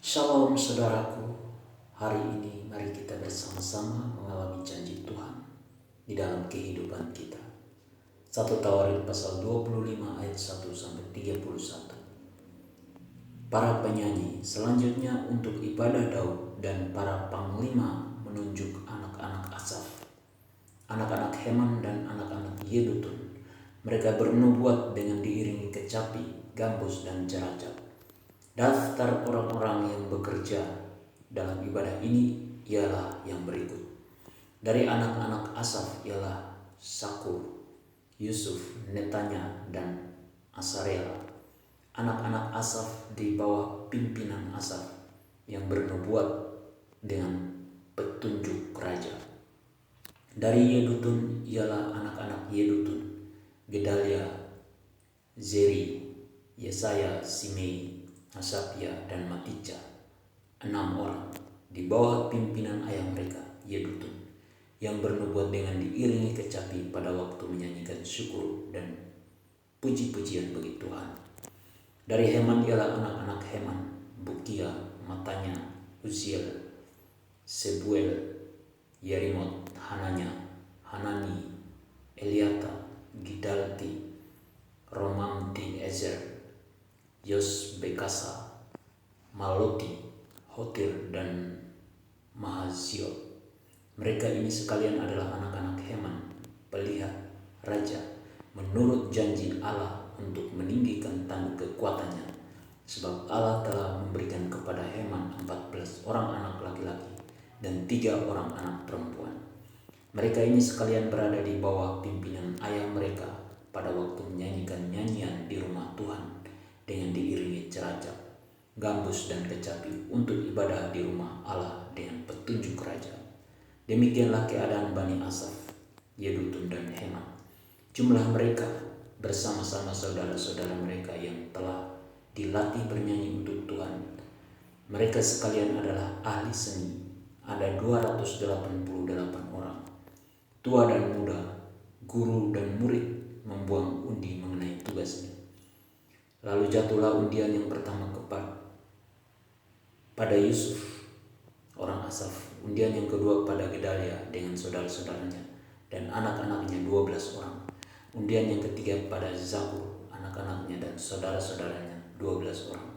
Shalom saudaraku, hari ini mari kita bersama-sama mengalami janji Tuhan di dalam kehidupan kita. 1 Tawarik pasal 25 ayat 1-31. Para penyanyi selanjutnya untuk ibadah Daud dan para panglima menunjuk anak-anak Asaf, anak-anak Heman dan anak-anak Yedutun. Mereka bernubuat dengan diiringi kecapi, gambus dan jerajap. Daftar orang-orang yang bekerja dalam ibadah ini ialah yang berikut. Dari anak-anak Asaf ialah Sakur, Yusuf, Netanya, dan Asarela. Anak-anak Asaf di bawah pimpinan Asaf yang bernubuat dengan petunjuk raja. Dari Yedutun ialah anak-anak Yedutun, Gedalia, Zeri, Yesaya, Simei, Hasabia, dan Matija, 6 orang di bawah pimpinan ayah mereka, Yedutun, yang bernubuat dengan diiringi kecapi pada waktu menyanyikan syukur dan puji-pujian bagi Tuhan. Dari Heman ialah anak-anak Heman, Bukia, Matanya, Uziel, Sebuel, Yerimot, Hananya, Hanani, Eliata, Gidalti, Romamti, Ezer, Yosbekasa, Maloti, Hotir, dan Mahaziot. Mereka ini sekalian adalah anak-anak Heman, pelihat raja, menurut janji Allah untuk meninggikan tanduk kekuatannya, sebab Allah telah memberikan kepada Heman 14 orang anak laki-laki dan 3 orang anak perempuan. Mereka ini sekalian berada di bawah pimpinan ayah mereka pada waktu menyanyikan nyanyian di rumah Tuhan dengan diiringi jerajap, gambus, dan kecapi untuk ibadah di rumah Allah dengan petunjuk raja. Demikianlah keadaan Bani Asaf, Yedutun, dan Heman. Jumlah mereka bersama-sama saudara-saudara mereka yang telah dilatih bernyanyi untuk Tuhan. Mereka sekalian adalah ahli seni, ada 288 orang. Tua dan muda, guru dan murid membuang undi mengenai tugasnya. Lalu jatuhlah undian yang pertama pada Yusuf, orang Asaf. Undian yang kedua pada Gedalia dengan saudara-saudaranya dan anak-anaknya 12 orang. Undian yang ketiga pada Zakur, anak-anaknya dan saudara-saudaranya 12 orang.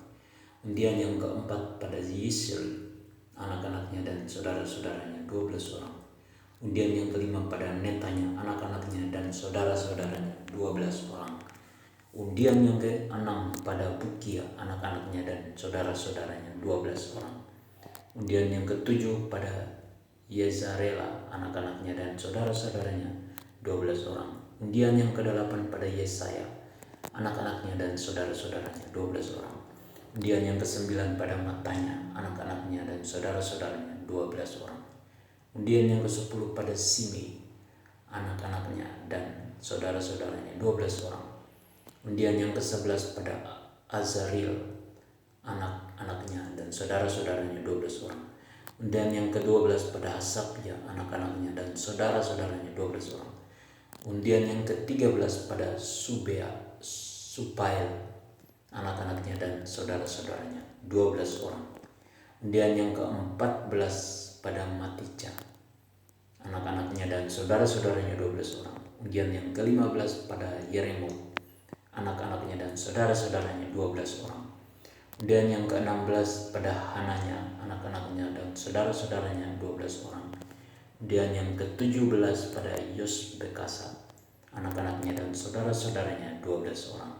Undian yang keempat pada Yisri, anak-anaknya dan saudara-saudaranya 12 orang. Undian yang kelima pada Netanya, anak-anaknya dan saudara-saudaranya 12 orang. Undian yang ke-6 pada Bukia, anak-anaknya dan saudara-saudaranya 12 orang. Undian yang ke-7 pada Yezarela, anak-anaknya dan saudara-saudaranya 12 orang. Undian yang ke-8 pada Yesaya, anak-anaknya dan saudara-saudaranya 12 orang. Undian yang ke-9 pada Matanya, anak-anaknya dan saudara-saudaranya 12 orang. Undian yang ke-10 pada Simei, anak-anaknya dan saudara-saudaranya 12 orang. Undian yang ke-11 pada Azaril, anak-anaknya dan saudara-saudaranya 12 orang. Undian yang ke-12 pada Hasabia, anak-anaknya dan saudara-saudaranya 12 orang. Undian yang ke-13 pada Supail, anak-anaknya dan saudara-saudaranya 12 orang. Undian yang ke-14 pada Matija, anak-anaknya dan saudara-saudaranya 12 orang. Undian yang ke-15 pada Yeremot, anak-anaknya dan saudara-saudaranya 12 orang. Undian yang ke-16 pada Hananya, anak-anaknya dan saudara-saudaranya 12 orang. Undian yang ke-17 pada Yosbekasa, anak-anaknya dan saudara-saudaranya 12 orang.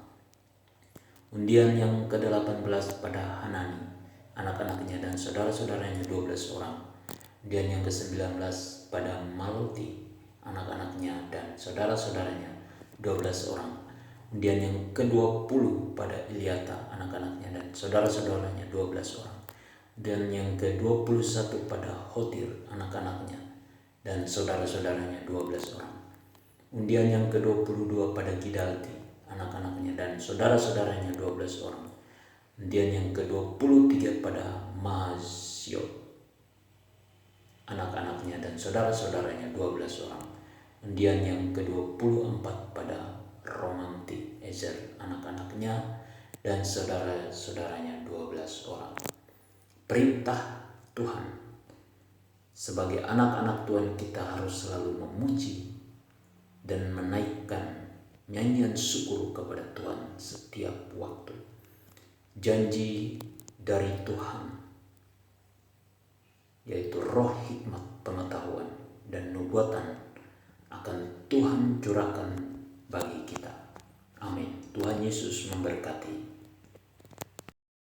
Undian yang ke-18 pada Hanani, anak-anaknya dan saudara-saudaranya 12 orang. Undian yang ke-19 pada Maloti, anak-anaknya dan saudara-saudaranya 12 orang. Undian yang ke-20 pada Eliata, anak-anaknya dan saudara-saudaranya 12 orang. Dan yang ke-21 pada Hotir, anak-anaknya dan saudara-saudaranya 12 orang. Undian yang ke-22 pada Gidalti, anak-anaknya dan saudara-saudaranya 12 orang. Undian yang ke-23 pada Mahaziot, anak-anaknya dan saudara-saudaranya 12 orang. Undian yang ke-24 pada Romamti, Ezer, anak-anaknya dan saudara-saudaranya 12 orang. perintah Tuhan. Sebagai anak-anak Tuhan kita harus selalu memuji dan menaikkan nyanyian syukur kepada Tuhan setiap waktu. Janji dari Tuhan, yaitu roh hikmat, pengetahuan, dan nubuatan akan Tuhan curahkan bagi kita. Amin. Tuhan Yesus memberkati.